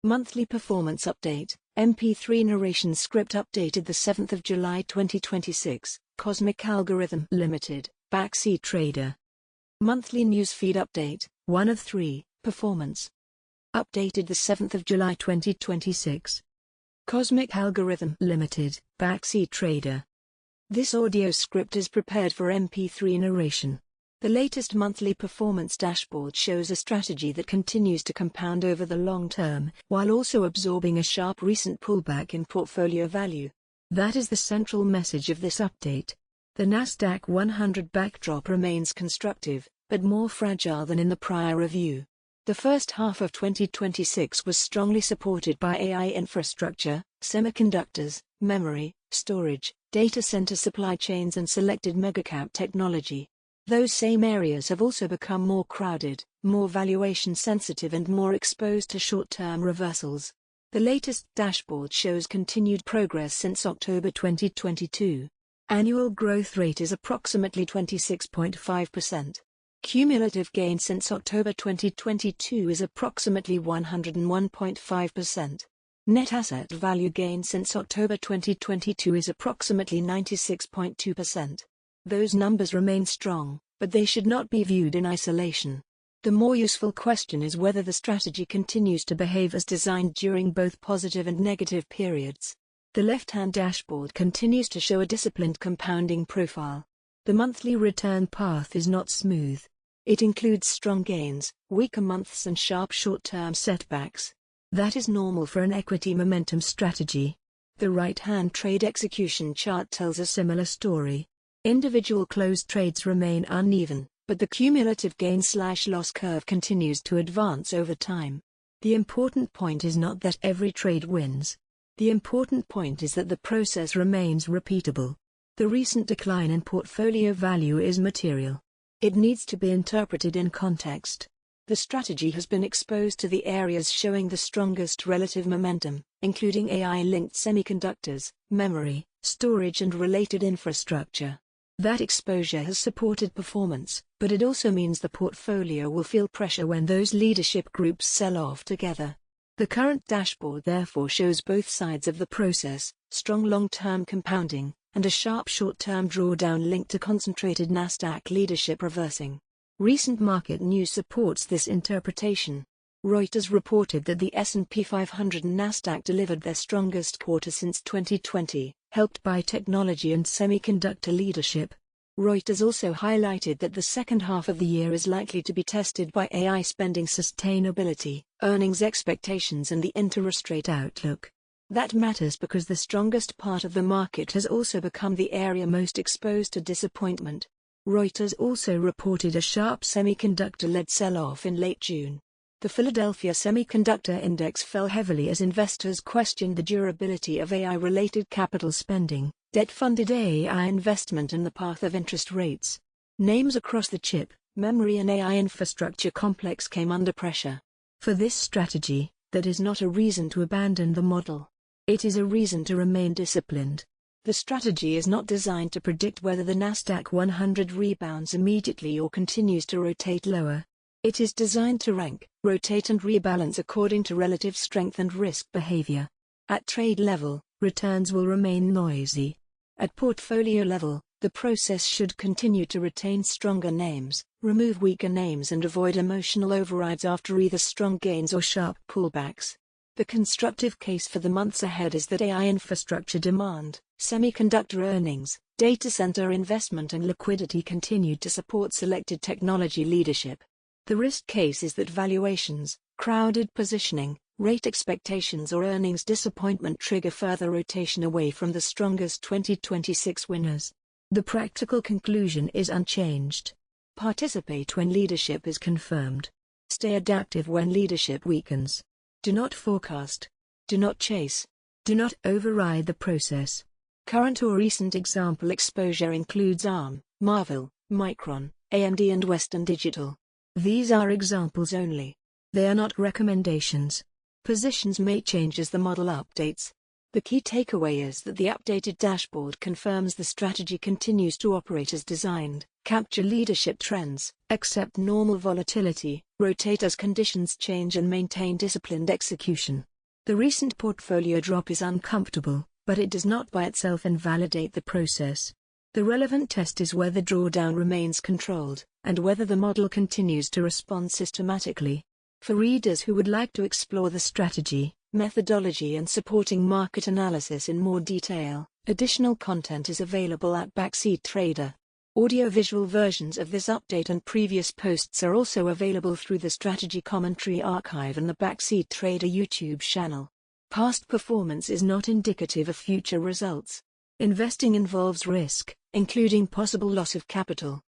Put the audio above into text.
Monthly Performance Update, MP3 Narration Script updated the 7th of July 2026, Cosmic Algorithm Limited, Backseat Trader. Monthly Newsfeed Update, 1 of 3, Performance. Updated the 7th of July 2026. Cosmic Algorithm Limited, Backseat Trader. This audio script is prepared for MP3 narration. The latest monthly performance dashboard shows a strategy that continues to compound over the long term, while also absorbing a sharp recent pullback in portfolio value. That is the central message of this update. The Nasdaq 100 backdrop remains constructive, but more fragile than in the prior review. The first half of 2026 was strongly supported by AI infrastructure, semiconductors, memory, storage, data center supply chains and selected megacap technology. Those same areas have also become more crowded, more valuation sensitive and more exposed to short-term reversals. The latest dashboard shows continued progress since October 2022. Annual growth rate is approximately 26.5%. Cumulative gain since October 2022 is approximately 101.5%. Net asset value gain since October 2022 is approximately 96.2%. Those numbers remain strong, but they should not be viewed in isolation. The more useful question is whether the strategy continues to behave as designed during both positive and negative periods. The left-hand dashboard continues to show a disciplined compounding profile. The monthly return path is not smooth. It includes strong gains, weaker months and sharp short-term setbacks. That is normal for an equity momentum strategy. The right-hand trade execution chart tells a similar story. Individual closed trades remain uneven, but the cumulative gain/loss curve continues to advance over time. The important point is not that every trade wins. The important point is that the process remains repeatable. The recent decline in portfolio value is material. It needs to be interpreted in context. The strategy has been exposed to the areas showing the strongest relative momentum, including AI-linked semiconductors, memory, storage and related infrastructure. That exposure has supported performance, but it also means the portfolio will feel pressure when those leadership groups sell off together. The current dashboard therefore shows both sides of the process, strong long-term compounding, and a sharp short-term drawdown linked to concentrated Nasdaq leadership reversing. Recent market news supports this interpretation. Reuters reported that the S&P 500 and Nasdaq delivered their strongest quarter since 2020, helped by technology and semiconductor leadership. Reuters also highlighted that the second half of the year is likely to be tested by AI spending sustainability, earnings expectations and the interest rate outlook. That matters because the strongest part of the market has also become the area most exposed to disappointment. Reuters also reported a sharp semiconductor-led sell-off in late June. The Philadelphia Semiconductor Index fell heavily as investors questioned the durability of AI-related capital spending, debt-funded AI investment and the path of interest rates. Names across the chip, memory and AI infrastructure complex came under pressure. For this strategy, that is not a reason to abandon the model. It is a reason to remain disciplined. The strategy is not designed to predict whether the Nasdaq 100 rebounds immediately or continues to rotate lower. It is designed to rank, rotate and rebalance according to relative strength and risk behavior. At trade level, returns will remain noisy. At portfolio level, the process should continue to retain stronger names, remove weaker names and avoid emotional overrides after either strong gains or sharp pullbacks. The constructive case for the months ahead is that AI infrastructure demand, semiconductor earnings, data center investment and liquidity continued to support selected technology leadership. The risk case is that valuations, crowded positioning, rate expectations or earnings disappointment trigger further rotation away from the strongest 2026 winners. The practical conclusion is unchanged. Participate when leadership is confirmed. Stay adaptive when leadership weakens. Do not forecast. Do not chase. Do not override the process. Current or recent example exposure includes ARM, Marvell, Micron, AMD and Western Digital. These are examples only. They are not recommendations. Positions may change as the model updates. The key takeaway is that the updated dashboard confirms the strategy continues to operate as designed, capture leadership trends, accept normal volatility, rotate as conditions change and maintain disciplined execution. The recent portfolio drop is uncomfortable, but it does not by itself invalidate the process. The relevant test is whether drawdown remains controlled, and whether the model continues to respond systematically. For readers who would like to explore the strategy, methodology and supporting market analysis in more detail, additional content is available at Backseat Trader. Audio-visual versions of this update and previous posts are also available through the Strategy Commentary Archive and the Backseat Trader YouTube channel. Past performance is not indicative of future results. Investing involves risk, including possible loss of capital.